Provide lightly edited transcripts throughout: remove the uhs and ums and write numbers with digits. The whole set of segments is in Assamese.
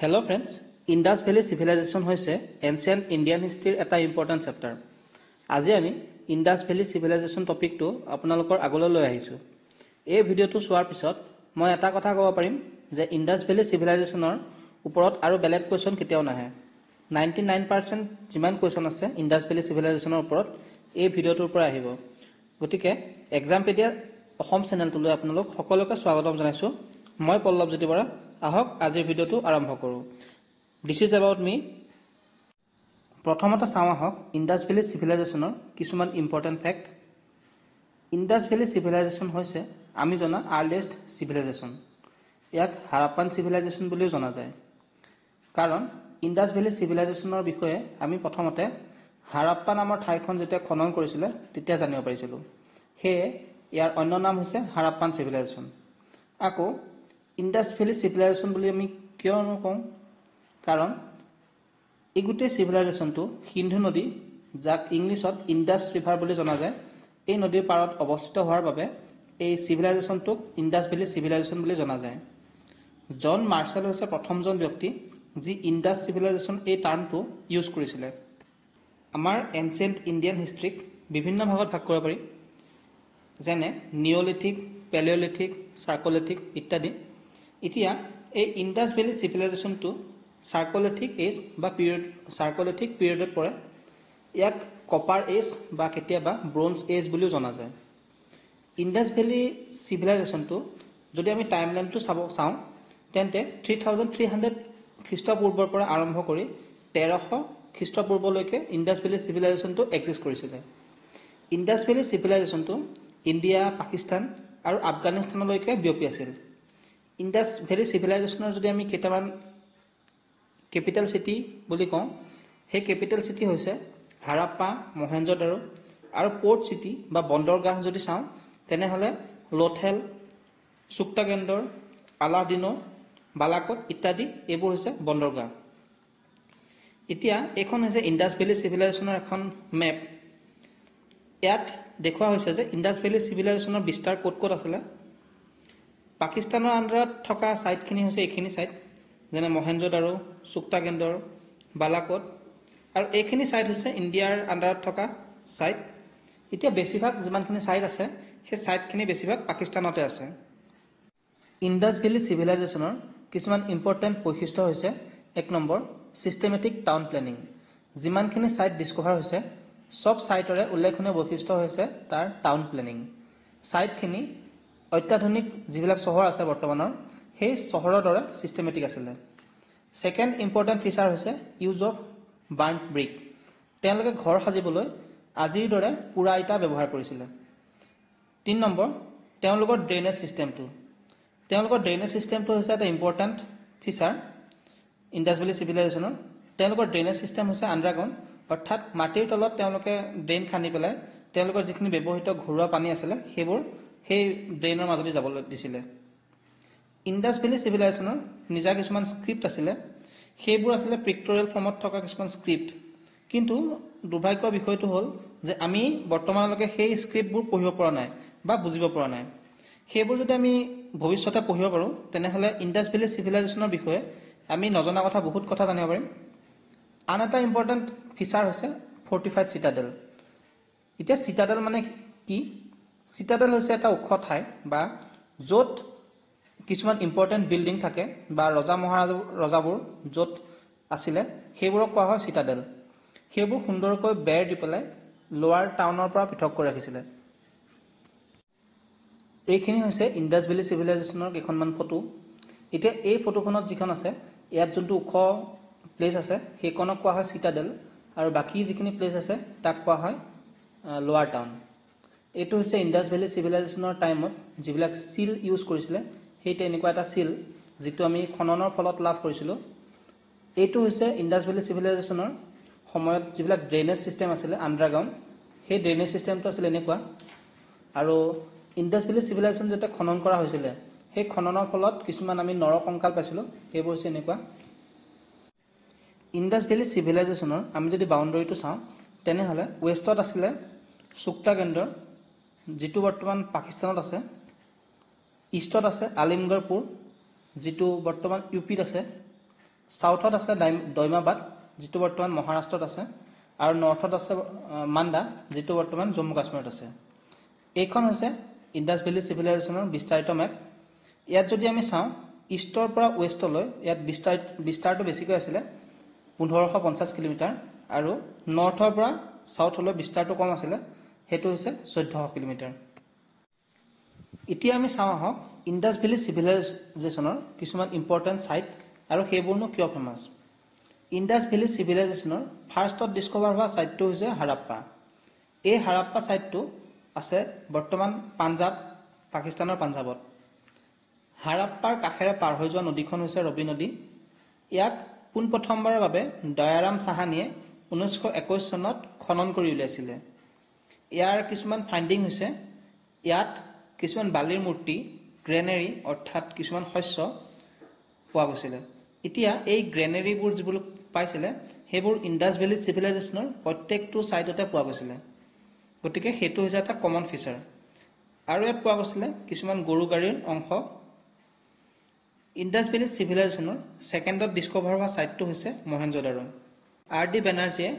Hello friends, Indus Valley Civilization হৈছে এনচিয়েন্ট ইণ্ডিয়ান হিষ্ট্ৰীৰ এটা ইম্পৰ্টেণ্ট চেপ্টাৰ। আজি আমি ইণ্ডাছ ভেলী চিভিলাইজেশ্যন টপিকটো আপোনালোকৰ আগলৈ লৈ আহিছোঁ। এই ভিডিঅ'টো চোৱাৰ পিছত মই এটা কথা ক'ব পাৰিম যে ইণ্ডাছ ভেলী চিভিলাইজেশ্যনৰ ওপৰত আৰু বেলেগ কুৱেশ্যন কেতিয়াও নাহে। 99% যিমান কুৱেশ্যন আছে ইণ্ডাছ ভেলী চিভিলাইজেশ্যনৰ ওপৰত এই ভিডিঅ'টোৰ পৰা আহিব। গতিকে এক্সামপেডিয়া অসম চেনেলটোলৈ আপোনালোক সকলোকে স্বাগতম জনাইছোঁ। মই পল্লৱজ্যোতি বৰা। আহক আজিৰ ভিডিঅ'টো আৰম্ভ কৰোঁ। This is about me. প্ৰথমতে চাওঁ আহক ইণ্ডাছ ভেলী চিভিলাইজেশ্যনৰ কিছুমান important fact. Indus valley civilisation হৈছে আমি জনা আৰ্লিয়েষ্ট চিভিলাইজেশ্যন। ইয়াক হাৰাপ্পান চিভিলাইজেশ্যন বুলিও জনা যায়। কাৰণ ইণ্ডাছ ভেলী চিভিলাইজেশ্যনৰ বিষয়ে আমি প্ৰথমতে হাৰাপ্পা নামৰ ঠাইখন যেতিয়া খনন কৰিছিলে তেতিয়া জানিব পাৰিছিলোঁ। সেয়ে ইয়াৰ অন্য নাম হৈছে হাৰাপ্পান চিভিলাইজেশ্যন। আকৌ ইণ্ডাছ ভেলী চিভিলাইজেশ্যন বুলি আমি কিয়নো কওঁ? কাৰণ এই গোটেই চিভিলাইজেশ্যনটো সিন্ধু নদী, যাক ইংলিছত ইণ্ডাছ ৰিভাৰ বুলি জনা যায়, এই নদীৰ পাৰত অৱস্থিত হোৱাৰ বাবে এই চিভিলাইজেশ্যনটোক ইণ্ডাছ ভেলী চিভিলাইজেশ্যন বুলি জনা যায়। জন মাৰ্শ্বেল হৈছে প্ৰথমজন ব্যক্তি যি ইণ্ডাছ চিভিলাইজেশ্যন এই টাৰ্মটো ইউজ কৰিছিলে। আমাৰ এনচিয়েণ্ট ইণ্ডিয়ান হিষ্ট্ৰীক বিভিন্ন ভাগত ভাগ কৰিব পাৰি, যেনে নিঅ'লিথিক, পেলিঅ'লিথিক, চাৰ্কলিথিক ইত্যাদি। এতিয়া এই ইণ্ডাছ ভেলী চিভিলাইজেশ্যনটো চাৰ্কলিথিক এজ বা চাৰ্কলিথিক পিৰিয়ডত পৰে। ইয়াক কপাৰ এজ বা কেতিয়াবা ব্ৰঞ্জ এজ বুলিও জনা যায়। ইণ্ডাছ ভেলী চিভিলাইজেশ্যনটো যদি আমি টাইমলাইনটো চাওঁ তেন্তে 3300 খ্ৰীষ্টপূৰ্বৰ পৰা আৰম্ভ কৰি 1300 খ্ৰীষ্টপূৰ্বলৈকে ইণ্ডাছ ভেলী চিভিলাইজেশ্যনটো এক্সিষ্ট কৰিছিলে। ইণ্ডাছ ভেলী চিভিলাইজেশ্যনটো ইণ্ডিয়া, পাকিস্তান আৰু আফগানিস্তানলৈকে বিয়পি আছিল। ইণ্ডাছ ভেলী চিভিলাইজেশ্যনৰ যদি আমি কেইটামান কেপিটেল চিটি বুলি কওঁ, সেই কেপিটেল চিটি হৈছে হাৰাপ্পা, মহেঞ্জোদাৰো, আৰু পৰ্ট চিটি বা বন্দৰগাহ যদি চাওঁ তেনেহ'লে লোথেল, চুক্তাগেণ্ডৰ, আলাদিনো, বালাকট ইত্যাদি এইবোৰ হৈছে বন্দৰগাহ। এতিয়া এইখন হৈছে ইণ্ডাছ ভেলী চিভিলাইজেশ্যনৰ এখন মেপ। ইয়াত দেখুওৱা হৈছে যে ইণ্ডাছ ভেলী চিভিলাইজেশ্যনৰ বিস্তাৰ ক'ত ক'ত আছিলে। পাকিস্তানৰ আণ্ডাৰত থকা ছাইটখিনি হৈছে এইখিনি ছাইট, যেনে মহেঞ্জোদাৰো, চুক্তাগেণ্ডৰ, বালাকট, আৰু এইখিনি ছাইট হৈছে ইণ্ডিয়াৰ আণ্ডাৰত থকা ছাইট। এতিয়া বেছিভাগ যিমানখিনি ছাইট আছে সেই ছাইটখিনি বেছিভাগ পাকিস্তানতে আছে। ইণ্ডাছ ভেলী চিভিলাইজেশ্যনৰ কিছুমান ইম্পৰ্টেণ্ট বৈশিষ্ট্য হৈছে 1 নম্বৰ ছিষ্টেমেটিক টাউন প্লেনিং। যিমানখিনি ছাইট ডিছকভাৰ হৈছে চব ছাইটৰে উল্লেখনীয় বৈশিষ্ট্য হৈছে তাৰ টাউন প্লেনিং। ছাইটখিনি অত্যাধুনিক যিবিলাক চহৰ আছে বৰ্তমানৰ, সেই চহৰৰ দৰে ছিষ্টেমেটিক আছিলে। ছেকেণ্ড ইম্পৰ্টেণ্ট ফিচাৰ হৈছে ইউজ অফ বাৰ্ণ্ট ব্ৰিক। তেওঁলোকে ঘৰ সাজিবলৈ আজিৰ দৰে পোৰা ইটা ব্যৱহাৰ কৰিছিলে। 3 নম্বৰ তেওঁলোকৰ ড্ৰেইনেজ ছিষ্টেমটো। তেওঁলোকৰ ড্ৰেইনেজ ছিষ্টেমটো হৈছে এটা ইম্পৰ্টেণ্ট ফিচাৰ ইণ্ডাছ ভেলী চিভিলাইজেশ্যনৰ। তেওঁলোকৰ ড্ৰেইনেজ ছিষ্টেম হৈছে আণ্ডাৰগ্ৰাউণ্ড, অৰ্থাৎ মাটিৰ তলত তেওঁলোকে ড্ৰেইন খান্দি পেলাই তেওঁলোকৰ যিখিনি ব্যৱহৃত ঘৰুৱা পানী আছিলে সেইবোৰ সেই ড্ৰেইনৰ মাজেদি যাবলৈ দিছিলে। ইণ্ডাছ ভেলী চিভিলাইজেশ্যনৰ নিজা কিছুমান স্ক্ৰিপ্ট আছিলে, সেইবোৰ আছিলে পিক্টৰিয়েল ফৰ্মত থকা কিছুমান স্ক্ৰিপ্ট। কিন্তু দুৰ্ভাগ্যৰ বিষয়টো হ'ল যে আমি বৰ্তমানলৈকে সেই স্ক্ৰিপ্টবোৰ পঢ়িব পৰা নাই বা বুজিব পৰা নাই। সেইবোৰ যদি আমি ভৱিষ্যতে পঢ়িব পাৰোঁ তেনেহ'লে ইণ্ডাছ ভেলী চিভিলাইজেশ্যনৰ বিষয়ে আমি নজনা কথা বহুত কথা জানিব পাৰিম। আন এটা ইম্পৰ্টেণ্ট ফিচাৰ হৈছে ফৰ্টিফাইড চিটাডেল। এতিয়া চিটাডেল মানে কি? চিটাডেল হৈছে এটা ওখ ঠাই বা য'ত কিছুমান ইম্পৰ্টেণ্ট বিল্ডিং থাকে বা ৰজাবোৰ য'ত আছিলে সেইবোৰক কোৱা হয় চিটাডেল। সেইবোৰ সুন্দৰকৈ বেৰ দি পেলাই লোৱাৰ টাউনৰ পৰা পৃথক কৰি ৰাখিছিলে। এইখিনি হৈছে ইণ্ডাছ ভেলী চিভিলাইজেশ্যনৰ কেইখনমান ফটো। এতিয়া এই ফটোখনত যিখন আছে ইয়াত যোনটো ওখ প্লেচ আছে সেইখনক কোৱা হয় চিটাডেল, আৰু বাকী যিখিনি প্লেচ আছে তাক কোৱা হয় লোৱাৰ টাউন। এইটো হৈছে ইণ্ডাছ ভেলী চিভিলাইজেশ্যনৰ টাইমত যিবিলাক চিল ইউজ কৰিছিলে সেই তেনেকুৱা এটা চিল যিটো আমি খননৰ ফলত লাভ কৰিছিলোঁ। এইটো হৈছে ইণ্ডাছ ভেলী চিভিলাইজেশ্যনৰ সময়ত যিবিলাক ড্ৰেইনেজ ছিষ্টেম আছিলে আণ্ডাৰগ্ৰাউণ্ড, সেই ড্ৰেইনেজ ছিষ্টেমটো আছিলে এনেকুৱা। আৰু ইণ্ডাছ ভেলী চিভিলাইজেশ্যন যেতিয়া খনন কৰা হৈছিলে সেই খননৰ ফলত কিছুমান আমি নৰকংকাল পাইছিলোঁ, সেইবোৰ হৈছে এনেকুৱা। ইণ্ডাছ ভেলী চিভিলাইজেশ্যনৰ আমি যদি বাউণ্ডেৰীটো চাওঁ তেনেহ'লে ৱেষ্টত আছিলে চুক্তাগেণ্ডৰ, যিটো বৰ্তমান পাকিস্তানত আছে। ইষ্টত আছে আলিমগড়পুৰ, যিটো বৰ্তমান ইউ পিত আছে। সাউথত আছে দৈমাবাদ যেটো বৰ্তমান মহাৰাষ্ট্ৰত আছে আৰু নৰ্থত আছে মান্দা যেটো বৰ্তমান জম্মু কাশ্মীৰত আছে এইখন হৈছে ইন্দাছ ভেলী সিভিলাইজেশনৰ বিস্তাৰিত মেপ ইয়াত যদি আমি চাওঁ ইষ্টৰ পৰা ওয়েষ্টলৈ ইয়াত বিস্তাৰটো বেছিকৈ আছিল 1550 কিলোমিটাৰ আৰু নৰ্থৰ পৰা সাউথলৈ বিস্তাৰটো কম আছিল হেতু হৈছে 1400 কিলোমিটাৰ এতিয়া আমি চাওঁ আহক ইন্দাছ ভেলী সিভিলাইজেশনৰ কিছুমান ইম্পৰ্টেন্ট সাইট আৰু হেইবোৰনো কিয় ফেমাস ইন্দাছ ভেলী সিভিলাইজেশনৰ ফাৰ্ষ্টত ডিস্কভাৰ হোৱা সাইটটো হৈছে হাৰাপ্পা এই হাৰাপ্পা সাইটটো আছে বৰ্তমান পাঞ্জাব পাকিস্তানৰ পাঞ্জাবত হাৰাপ্পাৰ কাষেৰে পাৰ হৈ যোৱা নদীখন হৈছে ৰবি নদী ইয়াক পোনপ্ৰথমবাৰৰ বাবে দয়াৰাম সাহানীয়ে 1921 চনত খনন কৰি উলিয়াইছিল ইয়াৰ কিছুমান ফাইন্ডিং হৈছে ইয়াত কিছুমান বালিৰ মূৰ্তি গ্ৰেনাৰী অৰ্থাৎ কিছুমান শস্য পোৱা গৈছিল এতিয়া এই গ্ৰেনাৰীবোৰ যিবোৰ পাইছিল হেবোৰ ইন্দাছ ভেলী সিভিলাইজেশনৰ প্ৰত্যেকটো সাইটতে পোৱা গৈছিল গতিকে হেতু হৈছে এটা কমন ফিচাৰ আৰু ইয়াত পোৱা গৈছিল কিছুমান গৰু গাড়ীৰ অংশ ইন্দাছ ভেলী সিভিলাইজেশনৰ সেকেন্ডত ডিস্কভাৰ হোৱা সাইটটো হৈছে মহেঞ্জোদাৰো আৰ.ডি. বেনাৰ্জীয়ে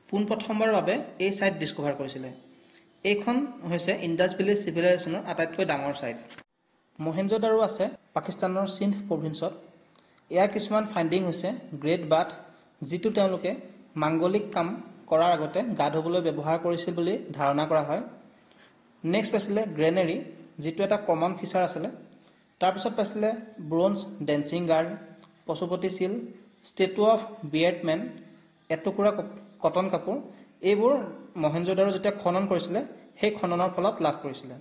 পোনপ্ৰথমবাৰৰ বাবে এই সাইট ডিস্কভাৰ কৰিছিল এইখন হৈছে ইন্দাছ ভেলী সিভিলাইজেশনৰ আটাইতকৈ ডাঙৰ সাইট মহেঞ্জোদাৰো আছে পাকিস্তানৰ সিন্ধ প্ৰভিন্সত ইয়াৰ কিছুমান ফাইন্ডিং হৈছে গ্ৰেট বাথ যেটো তেওঁলোকে মাংগলিক কাম কৰাৰ আগতে গা ধুবলৈ ব্যৱহাৰ কৰিছিল বুলি ধাৰণা কৰা হয় নেক্সট পাইছিলে গ্ৰেনাৰী যেটো এটা কমন ফিচাৰ আছিল তাৰ পিছত পাইছিলে ব্ৰোঞ্জ ডেন্সিং গাৰ্ড পশুপতি শিল ষ্টেটু অফ বিয়াৰ্ড মেন এটুকুৰা কটন কাপোৰ এইবোৰ মহেঞ্জোদাৰো যেতিয়া খনন কৰিছিল সেই খননৰ ফলত লাভ কৰিছিল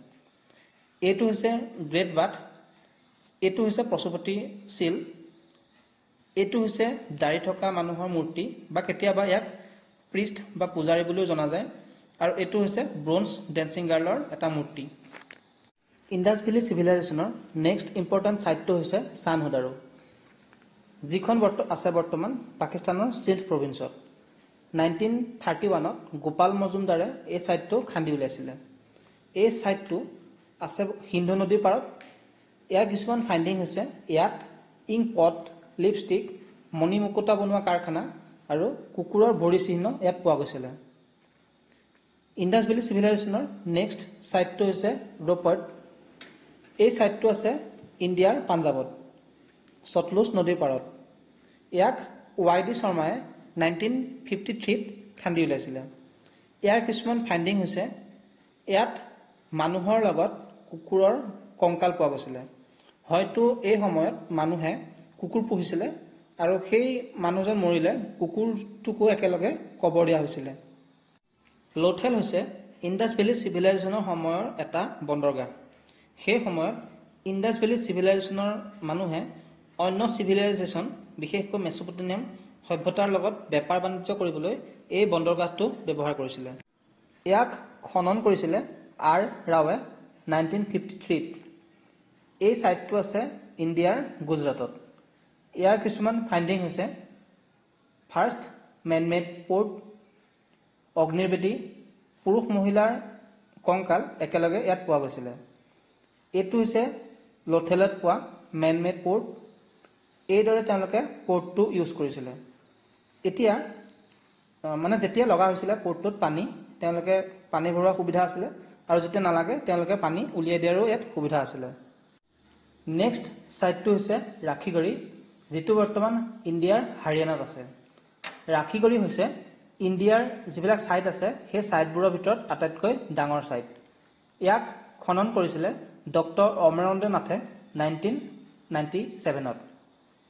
এইটো হৈছে গ্ৰেট বাথ এইটো হৈছে পশুপতি শিল এইটো হৈছে দাড়ি থকা মানুহৰ মূৰ্তি বা কেতিয়াবা ইয়াক প্ৰিষ্ট বা পূজাৰী বুলিও জনা যায় আৰু এইটো হৈছে ব্ৰোঞ্জ ডেন্সিং গাৰ্লৰ এটা মূৰ্তি ইন্দাছ ভেলী সিভিলাইজেশনৰ নেক্সট ইম্পৰ্টেন্ট সাইটটো হৈছে চানহুদাৰো যিখন আছে বৰ্তমান পাকিস্তানৰ সিন্ধ প্ৰভিন্সত 1931ত গোপাল মজুমদাৰে এই সাইটটো খান্দি উলিয়াইছিল এই সাইটটো আছে সিন্ধু নদীৰ পাৰত ইয়াৰ কিছুমান ফাইন্ডিং হৈছে ইয়াত ইংক পট লিপষ্টিক মণি মুকুতা বনোৱা কাৰখানা আৰু কুকুৰৰ ভৰি চিহ্ন ইয়াত পোৱা গৈছিল ইন্দাছ ভেলী সিভিলাইজেশনৰ নেক্সট সাইটটো হৈছে ৰোপট এই সাইটটো আছে ইণ্ডিয়াৰ পাঞ্জাবত সতলুজ নদীৰ পাৰত ইয়াক ৱাইডি শৰ্মাই 1953ত খান্দি উলিয়াইছিল ইয়াৰ কিছুমান ফাইন্ডিং হৈছে ইয়াত মানুহৰ লগত কুকুৰৰ কংকাল পোৱা গৈছিল হয়তো এই সময়ত মানুহে কুকুৰ পুহিছিল আৰু সেই মানুহজন মৰিলে কুকুৰটোকো একেলগে কবৰ দিয়া হৈছিল লোথেল হৈছে ইন্দাছ ভেলী সিভিলাইজেশনৰ সময়ৰ এটা বন্দৰগাহ সেই সময়ত ইন্দাছ ভেলী সিভিলাইজেশনৰ মানুহে অন্য সিভিলাইজেশন বিশেষকৈ মেছোপটেমিয়াম সভ্যতাৰ লগত বেপাৰ বাণিজ্য কৰিবলৈ এই বন্দৰগাহটো ব্যৱহাৰ কৰিছিল ইয়াক খনন কৰিছিল আৰ ৰাৱে 1953ত এই সাইটটো আছে ইণ্ডিয়াৰ গুজৰাটত ইয়াৰ কিছুমান ফাইন্ডিং হৈছে ফাৰ্ষ্ট মেন-মেড পোৰ্ট অগ্নিবেদী পুৰুষ মহিলাৰ কংকাল একেলগে ইয়াত পোৱা গৈছিল এইটো হৈছে লোথেলত পোৱা মেন-মেড পোৰ্ট এইদৰে তেওঁলোকে পোৰ্টটো ইউজ কৰিছিল এতিয়া মানে যেতিয়া লগা হৈছিল পোৰ্টটোত পানী তেওঁলোকে পানী ভৰোৱা সুবিধা আছিল আৰু যেতিয়া নালাগে তেওঁলোকে পানী উলিয়াই দিয়াৰো ইয়াত সুবিধা আছিল নেক্সট সাইটটো হৈছে ৰাখিগড়ি যেটো বৰ্তমান ইণ্ডিয়াৰ হাৰিয়ানাত আছে ৰাখিগড়ি হৈছে ইণ্ডিয়াৰ যিবিলাক সাইট আছে সেই সাইটবোৰৰ ভিতৰত আটাইতকৈ ডাঙৰ সাইট ইয়াক খনন কৰিছিল ডক্টৰ অমৰেন্দ্ৰ নাথে 1997ত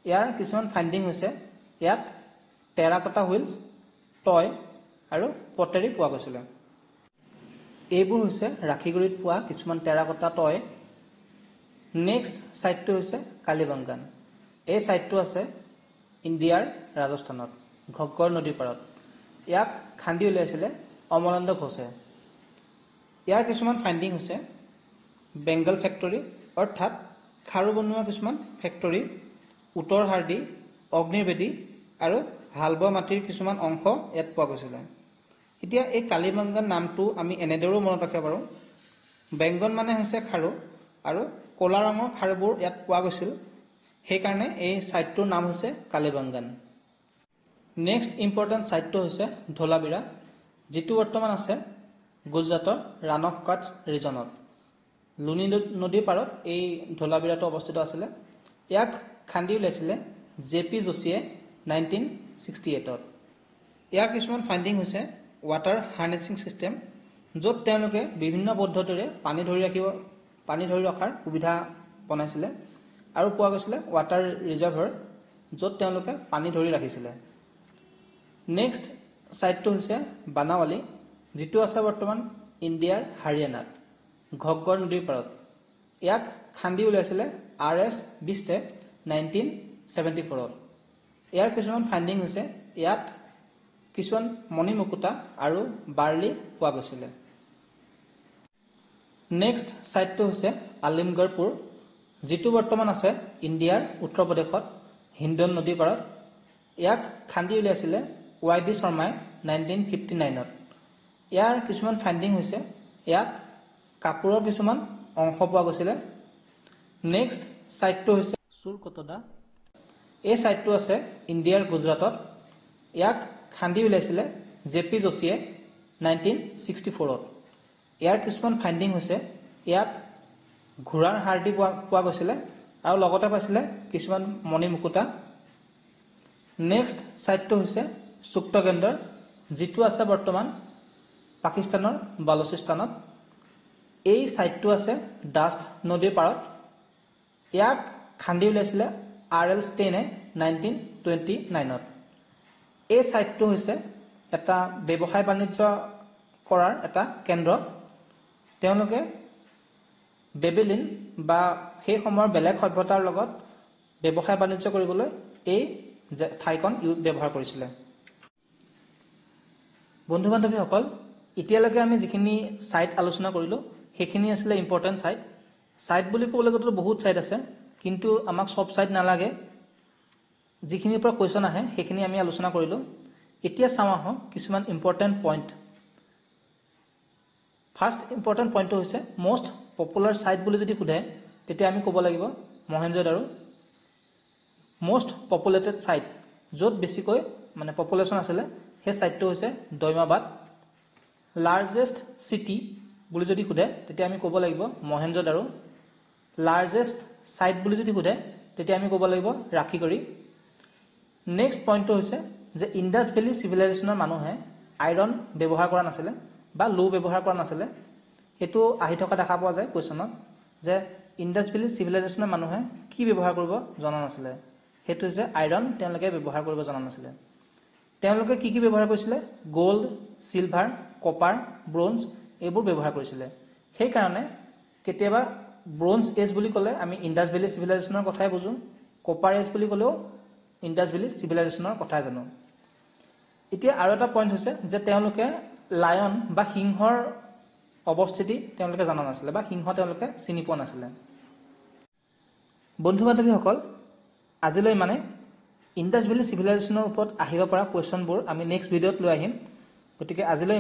ইয়াৰ কিছুমান ফাইন্ডিং হৈছে ইয়াত টেৰাকটা হুইলছ টয় আৰু পটাৰী পোৱা গৈছিল এইবোৰ হৈছে ৰাখিগড়িত পোৱা কিছুমান টেৰাকটা টয় নেক্সট সাইটটো হৈছে কালিবাংগান এই সাইটটো আছে ইণ্ডিয়াৰ ৰাজস্থানত ঘগ্গৰ নদীৰ পাৰত ইয়াক খান্দি উলিয়াইছিল অমলানন্দ ঘোষে ইয়াৰ কিছুমান ফাইন্ডিং হৈছে বেংগল ফেক্টৰী অৰ্থাৎ খাৰু বনোৱা কিছুমান ফেক্টৰী উত্তৰ হাৰ্ডি অগ্নিবেদী আৰু হালবোৱা মাটিৰ কিছুমান অংশ ইয়াত পোৱা গৈছিল এতিয়া এই কালিবাংগান নামটো আমি এনেদৰেও মনত ৰাখিব পাৰোঁ বেংগন মানে হৈছে খাৰু আৰু কলা ৰঙৰ খাৰুবোৰ ইয়াত পোৱা গৈছিল সেইকাৰণে এই ছাইটটোৰ নাম হৈছে কালিবাংগান। নেক্সট ইম্পৰ্টেণ্ট ছাইটটো হৈছে ধোলাবিৰা, যিটো বৰ্তমান আছে গুজৰাটৰ ৰাণ অফ কাটছ ৰিজনত। লুনি নদীৰ পাৰত এই ধোলাবিৰাটো অৱস্থিত আছিলে। ইয়াক খান্দি উলিয়াইছিলে JP যোশীয়ে 1968ত। ইয়াৰ কিছুমান ফাইণ্ডিং হৈছে ৱাটাৰ হাৰ্নেছিং ছিষ্টেম, য'ত তেওঁলোকে বিভিন্ন পদ্ধতিৰে পানী ধৰি ৰখাৰ সুবিধা বনাইছিলে, আৰু পোৱা গৈছিলে ৱাটাৰ ৰিজাৰ্ভাৰ, য'ত তেওঁলোকে পানী ধৰি ৰাখিছিলে। নেক্সট ছাইটটো হৈছে বানাৱালী, যিটো আছে বৰ্তমান ইণ্ডিয়াৰ হাৰিয়ানাত ঘগ্গৰ নদীৰ পাৰত। ইয়াক খান্দি উলিয়াইছিলে RS বিষ্টে 1974ত। ইয়াৰ কিছুমান ফাইণ্ডিং হৈছে ইয়াত কিছুমান মণি মুকুতা আৰু বাৰ্লি পোৱা গৈছিলে। নেক্সট ছাইটটো হৈছে আলিমগড়পুৰ, যিটো বৰ্তমান আছে ইণ্ডিয়াৰ উত্তৰ প্ৰদেশত হিন্দন নদীৰ পাৰত। ইয়াক খান্দি উলিয়াইছিলে YD শৰ্মাই 1959ত। ইয়াৰ কিছুমান ফাইণ্ডিং হৈছে ইয়াত কাপোৰৰ কিছুমান অংশ পোৱা গৈছিলে। নেক্সট ছাইটটো হৈছে চুৰকটদা। এই ছাইটটো আছে ইণ্ডিয়াৰ গুজৰাটত। ইয়াক খান্দি উলিয়াইছিলে JP যোশীয়ে 1964ত। ইয়াৰ কিছুমান ফাইণ্ডিং হৈছে ইয়াত ঘোঁৰাৰ হাৰ্ডি পোৱা গৈছিলে, আৰু লগতে পাইছিলে কিছুমান মণি মুকুতা। নেক্সট ছাইটটো হৈছে সুক্তগেন্দৰ, যিটো আছে বৰ্তমান পাকিস্তানৰ বালুচিস্তানত। এই ছাইটটো আছে ডাষ্ট নদীৰ পাৰত। ইয়াক খান্দি উলিয়াইছিলে RL ষ্টেইনে 1929ত। এই ছাইটটো হৈছে এটা ব্যৱসায় বাণিজ্য কৰাৰ এটা কেন্দ্ৰ। তেওঁলোকে বেবিলিন বা সেই সময়ৰ বেলেগ সভ্যতাৰ লগত ব্যৱসায় বাণিজ্য কৰিবলৈ এই ঠাইখন ব্যৱহাৰ কৰিছিলে। বন্ধু বান্ধৱীসকল, এতিয়ালৈকে আমি যিখিনি ছাইট আলোচনা কৰিলোঁ সেইখিনি আছিলে ইম্পৰ্টেণ্ট ছাইট। ছাইট বুলি ক'বলৈ গ'লেতো বহুত ছাইট আছে, কিন্তু আমাক চব ছাইট নালাগে। যিখিনিৰ পৰা কুৱেশ্যন আহে সেইখিনি আমি আলোচনা কৰিলোঁ। এতিয়া চাওঁ আহক কিছুমান ইম্পৰ্টেণ্ট পইণ্ট। ফাৰ্ষ্ট ইম্পৰ্টেণ্ট পইণ্টটো হৈছে মষ্ট পপুলাৰ ছাইট বুলি যদি সোধে তেতিয়া আমি ক'ব লাগিব মহেঞ্জোদাৰো। মষ্ট পপুলেটেড ছাইট, য'ত বেছিকৈ পপুলেশ্যন আছিলে, সেই ছাইটটো হৈছে দৈমাবাদ। লাৰ্জেষ্ট চিটি বুলি যদি সোধে তেতিয়া আমি ক'ব লাগিব মহেঞ্জোদাৰো। লাৰ্জেষ্ট ছাইট বুলি যদি সোধে তেতিয়া আমি ক'ব লাগিব ৰাখিগড়ি। নেক্সট পইণ্টটো হৈছে যে ইণ্ডাছ ভেলী চিভিলাইজেশ্যনৰ মানুহে আইৰণ ব্যৱহাৰ কৰা নাছিলে বা লো ব্যৱহাৰ কৰা নাছিলে। সেইটো আহি থকা দেখা পোৱা যায় কুৱেশ্যনত, যে ইণ্ডাছ ভেলী চিভিলাইজেশ্যনৰ মানুহে কি ব্যৱহাৰ কৰিব জনা নাছিলে। সেইটো হৈছে আইৰণ তেওঁলোকে ব্যৱহাৰ কৰিব জনা নাছিলে। তেওঁলোকে কি কি ব্যৱহাৰ কৰিছিলে? গ'ল্ড, চিলভাৰ, কপাৰ, ব্ৰঞ্জ এইবোৰ ব্যৱহাৰ কৰিছিলে। সেইকাৰণে কেতিয়াবা ব্ৰঞ্জ এজ বুলি ক'লে আমি ইণ্ডাছ ভেলী চিভিলাইজেশ্যনৰ কথাই বুজোঁ, কপাৰ এজ বুলি ক'লেও ইণ্ডাছ ভেলী চিভিলাইজেশ্যনৰ কথাই জানো। এতিয়া আৰু এটা পইণ্ট হৈছে যে তেওঁলোকে লায়ন বা সিংহৰ অৱস্থিতি তেওঁলোকে জনা নাছিলে বা সিংহ তেওঁলোকে চিনি পোৱা নাছিলে। বন্ধু বান্ধৱীসকল, আজিলৈ ইণ্ডাছ ভেলী চিভিলাইজেশ্যনৰ ওপৰত আহিব পৰা কুৱেশ্যনবোৰ আমি নেক্সট ভিডিঅ'ত লৈ আহিম। গতিকে আজিলৈ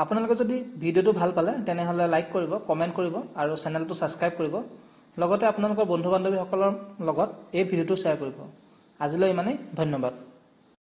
আপোনালোকে যদি ভিডিঅ'টো ভাল পালে তেনেহ'লে লাইক কৰিব, কমেণ্ট কৰিব আৰু চেনেলটো ছাবস্ক্ৰাইব কৰিব। লগতে আপোনালোকৰ বন্ধু বান্ধৱীসকলৰ লগত এই ভিডিঅ'টো শ্বেয়াৰ কৰিব। আজিলৈ ধন্যবাদ।